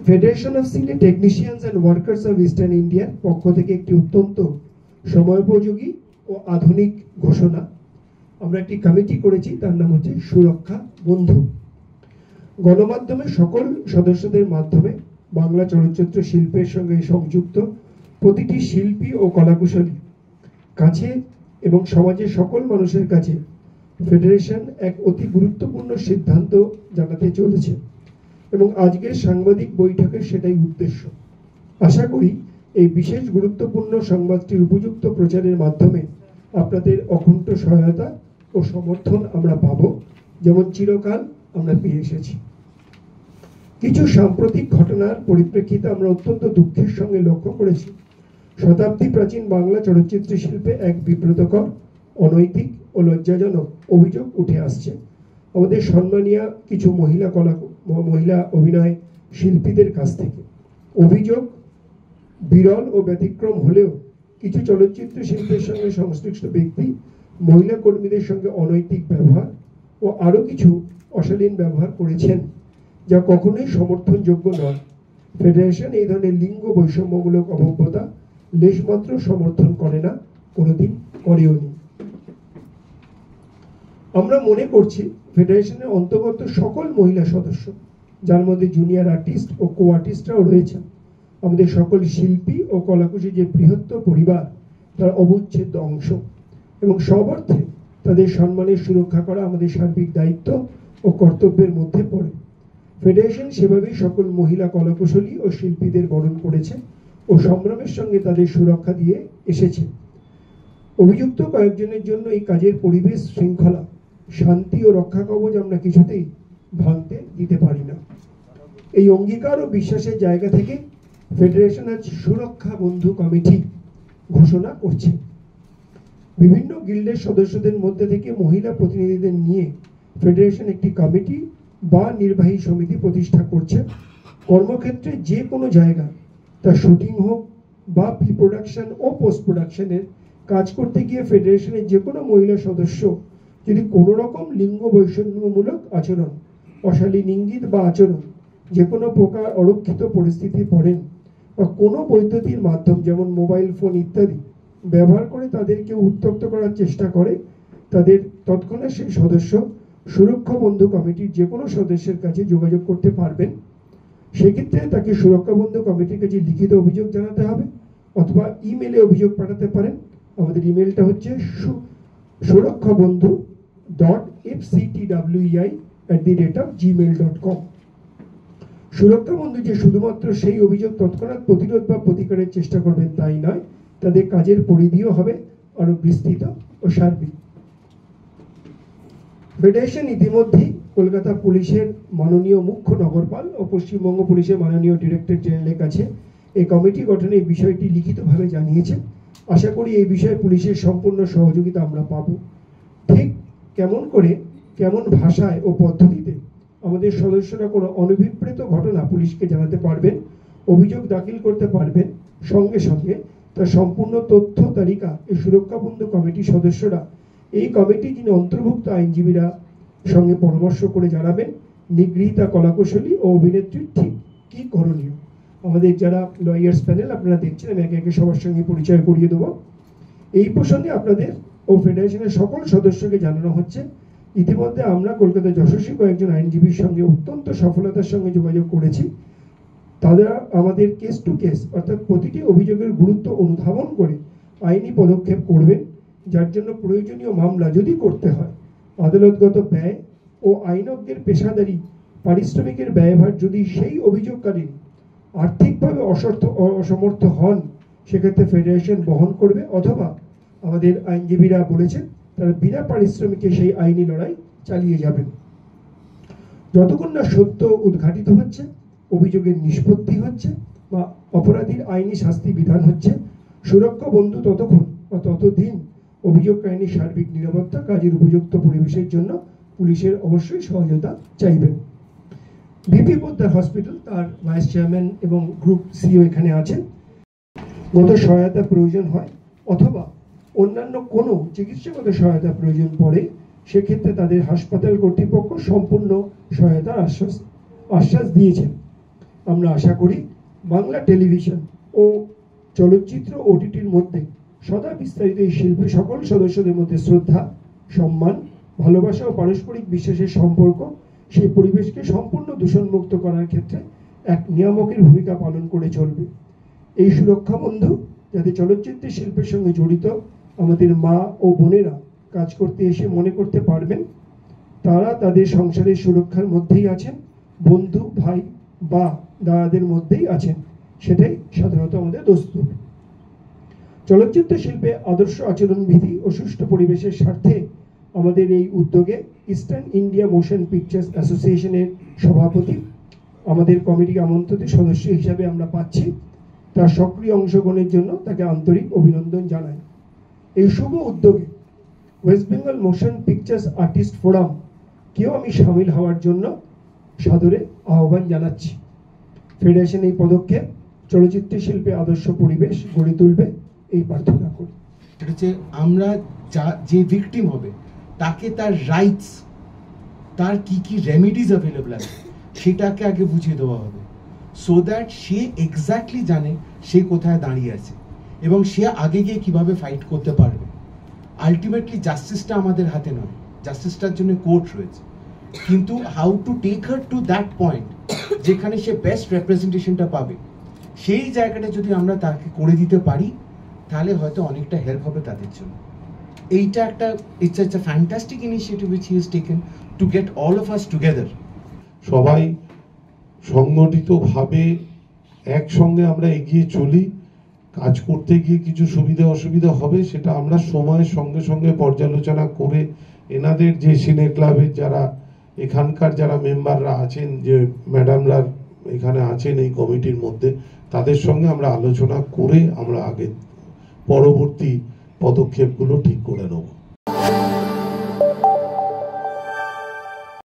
Federation of সিলে technicians and workers of eastern ইন্ডিয়ার পক্ষ থেকে একটি অত্যন্ত সময়োপযোগী ও আধুনিক ঘোষণা। আমরা একটি কমিটি করেছি, তার নাম হচ্ছে সুরক্ষা বন্ধু। গণমাধ্যমের সকল সদস্যদের মাধ্যমে বাংলা চলচ্চিত্র শিল্পের সঙ্গে সংযুক্ত প্রতিটি শিল্পী ও কলাকুশলী কাছে এবং সমাজের সকল মানুষের কাছে ফেডারেশন এক অতি গুরুত্বপূর্ণ সিদ্ধান্ত জানাতে চলেছে এবং আজকের সাংবাদিক বৈঠকের সেটাই উদ্দেশ্য। আশা করি এই বিশেষ গুরুত্বপূর্ণ সংবাদটির উপযুক্ত প্রচারের মাধ্যমে আপনাদের অকুণ্ঠ সহায়তা ও সমর্থন আমরা পাব, যেমন চিরকাল আমরা পেয়ে এসেছি। কিছু সাম্প্রতিক ঘটনার পরিপ্রেক্ষিতে আমরা অত্যন্ত দুঃখের সঙ্গে লক্ষ্য করেছি শতাব্দী প্রাচীন বাংলা চলচ্চিত্র শিল্পে এক বিব্রতকর, অনৈতিক ও লজ্জাজনক অভিযোগ উঠে আসছে আমাদের সম্মানীয় কিছু মহিলা অভিনয় শিল্পীদের কাছ থেকে। অভিযোগ বিরল ও ব্যতিক্রম হলেও কিছু চলচ্চিত্র শিল্পের সঙ্গে সংশ্লিষ্ট ব্যক্তি মহিলা কর্মীদের সঙ্গে অনৈতিক ব্যবহার ও আরও কিছু অশালীন ব্যবহার করেছেন, যা কখনোই সমর্থনযোগ্য নয়। ফেডারেশন এই ধরনের লিঙ্গ বৈষম্যমূলক অভব্যতা লেশমাত্র সমর্থন করে না, কোনোদিন করেও নি। আমরা মনে করছি ফেডারেশনের অন্তর্গত সকল মহিলা সদস্য, যার মধ্যে জুনিয়র আর্টিস্ট ও কো আর্টিস্টরাও রয়েছেন, আমাদের সকল শিল্পী ও কলাকুশলী যে বৃহত্তর পরিবার তার অবিচ্ছেদ্য অংশ এবং সব অর্থে তাদের সম্মানের সুরক্ষা করা আমাদের সার্বিক দায়িত্ব ও কর্তব্যের মধ্যে পড়ে। ফেডারেশন সেভাবেই সকল মহিলা কলাকুশলী ও শিল্পীদের বরণ করেছে ও সংগ্রামের সঙ্গে তাদের সুরক্ষা দিয়ে এসেছে। অভিযুক্ত কয়েকজনের জন্য এই কাজের পরিবেশ, শৃঙ্খলা, শান্তি ও রক্ষা কবচ আমরা কিছুতেই ভাঙতে দিতে পারি না। এই অঙ্গীকার ও বিশ্বাসের জায়গা থেকে ফেডারেশন আজ সুরক্ষা বন্ধু কমিটি ঘোষণা করছে। বিভিন্ন গিল্ডের সদস্যদের মধ্যে থেকে মহিলা প্রতিনিধিদের নিয়ে ফেডারেশন একটি কমিটি বা নির্বাহী সমিতি প্রতিষ্ঠা করছে। কর্মক্ষেত্রে যে কোনো জায়গা, তা শুটিং হোক বা প্রি প্রোডাকশন ও পোস্ট প্রোডাকশনের কাজ করতে গিয়ে ফেডারেশনের যে কোনো মহিলা সদস্য যদি কোনো রকম লিঙ্গ বৈষম্যমূলক আচরণ, অশালীন ইঙ্গিত বা আচরণ, যে কোনো প্রকার অরক্ষিত পরিস্থিতি পড়েন বা কোনো বৈদ্যুতিক মাধ্যম যেমন মোবাইল ফোন ইত্যাদি ব্যবহার করে তাদেরকে উত্ত্যক্ত করার চেষ্টা করে, তাদের তৎক্ষণাৎ সেই সদস্য সুরক্ষা বন্ধু কমিটির যে কোনো সদস্যের কাছে যোগাযোগ করতে পারবেন। সেক্ষেত্রে তাকে সুরক্ষা বন্ধু কমিটির কাছে লিখিত অভিযোগ জানাতে হবে অথবা ইমেলে অভিযোগ পাঠাতে পারেন। আমাদের ইমেলটা হচ্ছে surakhabandhu.fctwei@gmail.com। সুরক্ষা বন্ধু যে শুধুমাত্র সেই অভিযোগ তৎক্ষণাৎ প্রতিরোধ বা প্রতিকারের চেষ্টা করবেন তাই নয়, তাদের কাজের পরিধিও হবে আরো বিস্তৃত ও সার্বিক। ফেডারেশন ইতিমধ্যেই কলকাতা পুলিশের মাননীয় মুখ্য নগরপাল ও পশ্চিমবঙ্গ পুলিশের মাননীয় ডিরেক্টর জেনারেলের কাছে এই কমিটি গঠনের বিষয়টি লিখিতভাবে জানিয়েছে। আশা করি এই বিষয়ে পুলিশের সম্পূর্ণ সহযোগিতা আমরা পাব। ঠিক কেমন ভাষায় ও পদ্ধতিতে আমাদের সদস্যরা কোনো অনভিপ্রেত ঘটনা পুলিশকে জানাতে পারবেন, অভিযোগ দাখিল করতে পারবেন, সঙ্গে সঙ্গে তার সম্পূর্ণ তথ্য তালিকা এই সুরক্ষা বন্ধু কমিটির সদস্যরা, এই কমিটি যিনি অন্তর্ভুক্ত আইনজীবীরা সঙ্গে পরামর্শ করে জানাবেন নিগৃহীতা কলাকুশলী ও অভিনেত্রীর ঠিক কি করণীয়। আমাদের যারা লয়ার্স প্যানেল আপনারা দেখছেন, আমি একে একে সবার সঙ্গে পরিচয় করিয়ে দেবো। এই প্রসঙ্গে আপনাদের ও ফেডারেশনের সকল সদস্যকে জানানো হচ্ছে, ইতিমধ্যে আমরা কলকাতা যশস্বী কয়েকজন আইনজীবীর সঙ্গে অত্যন্ত সফলতার সঙ্গে যোগাযোগ করেছি। তারা আমাদের কেস টু কেস অর্থাৎ প্রতিটি অভিযোগের গুরুত্ব অনুধাবন করে আইনি পদক্ষেপ করবেন, যার জন্য প্রয়োজনীয় মামলা যদি করতে হয় আদালতগত ব্যয় ও আইনজ্ঞের পেশাদারি পারিশ্রমিকের ব্যয়ভার যদি সেই অভিযোগকারী আর্থিকভাবে অসমর্থ হন, সেক্ষেত্রে ফেডারেশন বহন করবে, অথবা আমাদের আইনজীবীরা বলেছেন তারা বিনা পারিশ্রমিকে সেই আইনি লড়াই চালিয়ে যাবেন। যতক্ষণ না সত্য উদ্ঘাটিত হচ্ছে, অভিযোগের নিষ্পত্তি হচ্ছে বা অপরাধীর আইনি শাস্তি বিধান হচ্ছে, সুরক্ষা বন্ধু ততক্ষণ বা ততদিন অভিযোগকারী সার্বিক নিরাপত্তা কাজের উপযুক্ত পরিবেশের জন্য পুলিশের অবশ্যই সহযোগিতা চাইবেন। ভিপি পোদ্দার হসপিটাল, তার ভাইস চেয়ারম্যান এবং গ্রুপ সিইও এখানে আছেন। গত সহায়তা প্রয়োজন হয় অথবা অন্যান্য কোনো চিকিৎসাগত সহায়তা প্রয়োজন পড়ে, সেক্ষেত্রে তাদের হাসপাতাল কর্তৃপক্ষ সম্পূর্ণ সহায়তার আশ্বাস দিয়েছেন। আমরা আশা করি বাংলা টেলিভিশন ও চলচ্চিত্র ওটিটির মধ্যে সদা বিস্তারিত এই শিল্পে সকল সদস্যদের মধ্যে শ্রদ্ধা, সম্মান, ভালোবাসা ও পারস্পরিক বিশ্বাসের সম্পর্ক, সেই পরিবেশকে সম্পূর্ণ দূষণমুক্ত করার ক্ষেত্রে এক নিয়ামকের ভূমিকা পালন করে চলবে। এই সুরক্ষা বন্ধু যাতে চলচ্চিত্র শিল্পের সঙ্গে জড়িত আমাদের মা ও বোনেরা কাজ করতে এসে মনে করতে পারবেন তারা তাদের সংসারের সুরক্ষার মধ্যেই আছেন, বন্ধু, ভাই বা দাদাদের মধ্যেই আছেন, সেটাই সাধারণত আমাদের দস্তুর। চলচ্চিত্র শিল্পে আদর্শ আচরণবিধি ও সুষ্ঠু পরিবেশের স্বার্থে আমাদের এই উদ্যোগে ইস্টার্ন ইন্ডিয়া মোশন পিকচার্স অ্যাসোসিয়েশনের সভাপতি আমাদের কমিটি আমন্ত্রিত সদস্য হিসাবে আমরা পাচ্ছি। তার সক্রিয় অংশগ্রহণের জন্য তাকে আন্তরিক অভিনন্দন জানাই। এই শুভ উদ্যোগে West Bengal motion pictures artist forum কেও আমি সামিল হওয়ার জন্য সাদরে আহ্বান জানাচ্ছি। ফেডারেশন এই পদক্ষেপ চলচ্চিত্র শিল্পে আদর্শ পরিবেশ গড়ে তুলবে এই প্রার্থনা করি। এটা হচ্ছে আমরা যে ভিকটিম হবে তাকে তার রাইটস, তার কি কি রেমিডিজ অ্যাভেলেবল আছে সেটাকে আগে বুঝিয়ে দেওয়া হবে, সো দ্যাট সে এক্স্যাক্টলি জানে সে কোথায় দাঁড়িয়ে আছে এবং সে আগে গিয়ে কিভাবে ফাইট করতে পারবে। আলটিমেটলি জাস্টিসটা আমাদের হাতে নয়, জাস্টিসটার জন্য কোর্ট রয়েছে, কিন্তু how to take her to that point যেখানে সে বেস্ট রেপ্রেজেন্টেশনটা পাবে, সেই জায়গাটা যদি আমরা তাকে করে দিতে পারি তাহলে হয়তো অনেকটা হেল্প হবে তাদের জন্য। এইটা একটা it's a fantastic initiative which he has taken to get all of us together. সবাই সংগঠিতভাবে একসঙ্গে আমরা এগিয়ে চলি, কাজ করতে গিয়ে কিছু সুবিধা অসুবিধা হবে সেটা আমরা সময়ের সঙ্গে সঙ্গে পর্যালোচনা করে এনাদের যে সিনে ক্লাবের যারা এখানকার যারা মেম্বাররা আছেন, যে ম্যাডামরা এখানে আছেন এই কমিটির মধ্যে, তাদের সঙ্গে আমরা আলোচনা করে আমরা আগে পরবর্তী পদক্ষেপগুলো ঠিক করে নেব।